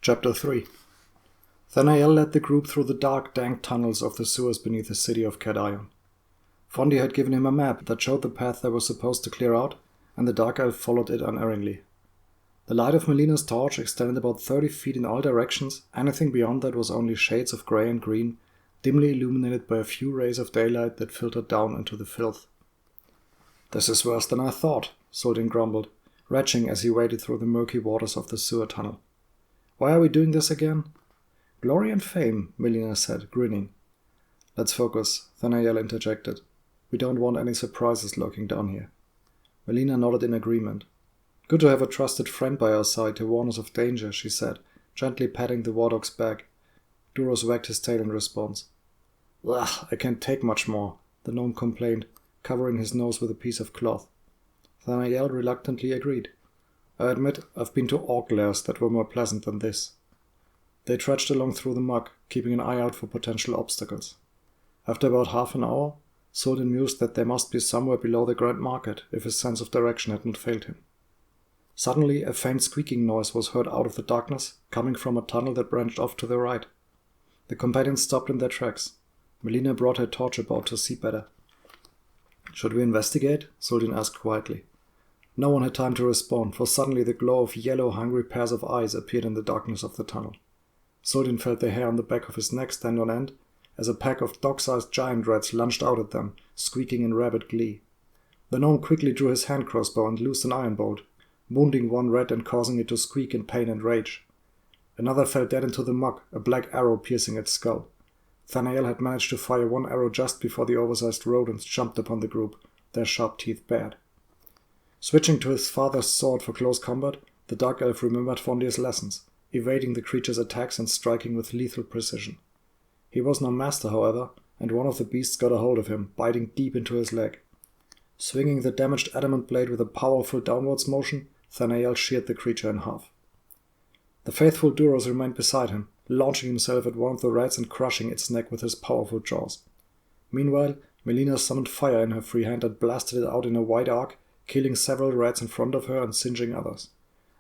Chapter 3 Thanael led the group through the dark, dank tunnels of the sewers beneath the city of Caer Daion. Fondi had given him a map that showed the path they were supposed to clear out, and the dark elf followed it unerringly. The light of Melina's torch extended about 30 feet in all directions. Anything beyond that was only shades of grey and green, dimly illuminated by a few rays of daylight that filtered down into the filth. "This is worse than I thought," Soldin grumbled, retching as he waded through the murky waters of the sewer tunnel. "Why are we doing this again?" "Glory and fame," Melina said, grinning. "Let's focus," Thanael interjected. "We don't want any surprises lurking down here." Melina nodded in agreement. "Good to have a trusted friend by our side to warn us of danger," she said, gently patting the war dog's back. Duros wagged his tail in response. "Ugh, I can't take much more," the gnome complained, covering his nose with a piece of cloth. Thanael reluctantly agreed. "I admit I've been to orc lairs that were more pleasant than this." They trudged along through the muck, keeping an eye out for potential obstacles. After about half an hour, Soldin mused that they must be somewhere below the Grand Market if his sense of direction had not failed him. Suddenly, a faint squeaking noise was heard out of the darkness, coming from a tunnel that branched off to the right. The companions stopped in their tracks. Melina brought her torch about to see better. "Should we investigate?" Soldin asked quietly. No one had time to respond, for suddenly the glow of yellow, hungry pairs of eyes appeared in the darkness of the tunnel. Soldin felt the hair on the back of his neck stand on end as a pack of dog-sized giant rats lunged out at them, squeaking in rabid glee. The gnome quickly drew his hand crossbow and loosed an iron bolt, wounding one rat and causing it to squeak in pain and rage. Another fell dead into the muck, a black arrow piercing its skull. Thanael had managed to fire one arrow just before the oversized rodents jumped upon the group, their sharp teeth bared. Switching to his father's sword for close combat, the dark elf remembered Fondir's lessons, evading the creature's attacks and striking with lethal precision. He was no master, however, and one of the beasts got a hold of him, biting deep into his leg. Swinging the damaged adamant blade with a powerful downwards motion, Thanael sheared the creature in half. The faithful Duros remained beside him, launching himself at one of the rats and crushing its neck with his powerful jaws. Meanwhile, Melina summoned fire in her free hand and blasted it out in a wide arc, killing several rats in front of her and singeing others.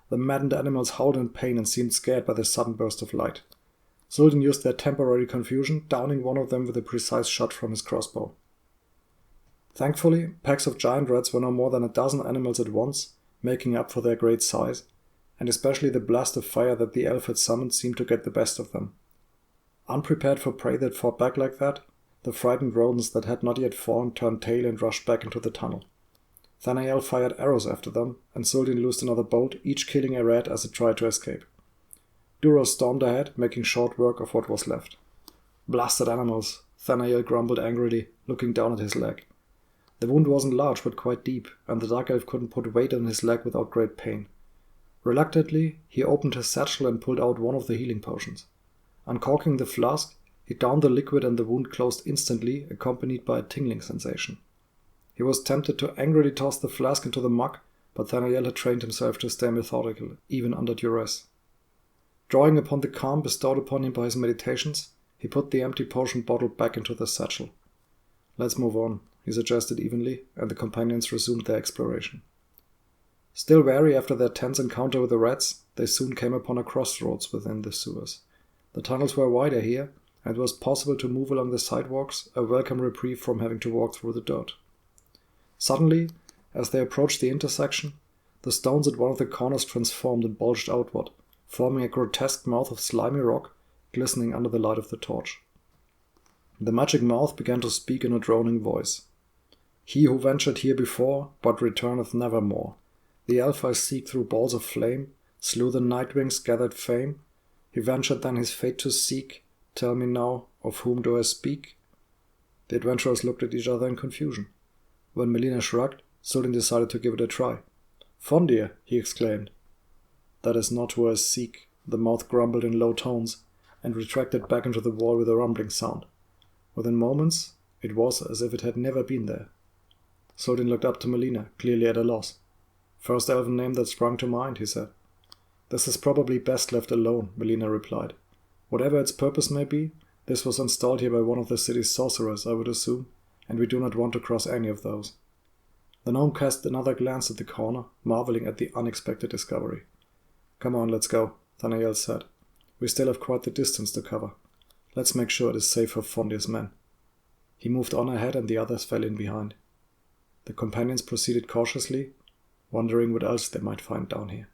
The maddened animals howled in pain and seemed scared by the sudden burst of light. Soldin used their temporary confusion, downing one of them with a precise shot from his crossbow. Thankfully, packs of giant rats were no more than a dozen animals at once, making up for their great size, and especially the blast of fire that the elf had summoned seemed to get the best of them. Unprepared for prey that fought back like that, the frightened rodents that had not yet fallen turned tail and rushed back into the tunnel. Thanael fired arrows after them, and Soldin loosed another bolt, each killing a rat as it tried to escape. Duros stormed ahead, making short work of what was left. "Blasted animals," Thanael grumbled angrily, looking down at his leg. The wound wasn't large but quite deep, and the dark elf couldn't put weight on his leg without great pain. Reluctantly, he opened his satchel and pulled out one of the healing potions. Uncorking the flask, he downed the liquid and the wound closed instantly, accompanied by a tingling sensation. He was tempted to angrily toss the flask into the muck, but Thanael had trained himself to stay methodical, even under duress. Drawing upon the calm bestowed upon him by his meditations, he put the empty potion bottle back into the satchel. "Let's move on," he suggested evenly, and the companions resumed their exploration. Still wary after their tense encounter with the rats, they soon came upon a crossroads within the sewers. The tunnels were wider here, and it was possible to move along the sidewalks, a welcome reprieve from having to walk through the dirt. Suddenly, as they approached the intersection, the stones at one of the corners transformed and bulged outward, forming a grotesque mouth of slimy rock, glistening under the light of the torch. The magic mouth began to speak in a droning voice. "He who ventured here before, but returneth nevermore. The elf I seek through balls of flame, slew the nightwings, gathered fame. He ventured then his fate to seek. Tell me now, of whom do I speak?" The adventurers looked at each other in confusion. When Melina shrugged, Soldin decided to give it a try. "Fondir!" he exclaimed. "That is not who I seek," the mouth grumbled in low tones, and retracted back into the wall with a rumbling sound. Within moments, it was as if it had never been there. Soldin looked up to Melina, clearly at a loss. "First elven name that sprung to mind," he said. "This is probably best left alone," Melina replied. "Whatever its purpose may be, this was installed here by one of the city's sorcerers, I would assume, and we do not want to cross any of those." The gnome cast another glance at the corner, marveling at the unexpected discovery. "Come on, let's go," Thanael said. We still have quite the distance to cover. Let's make sure it is safe for Fondir's men." He moved on ahead and the others fell in behind. The companions proceeded cautiously, wondering what else they might find down here.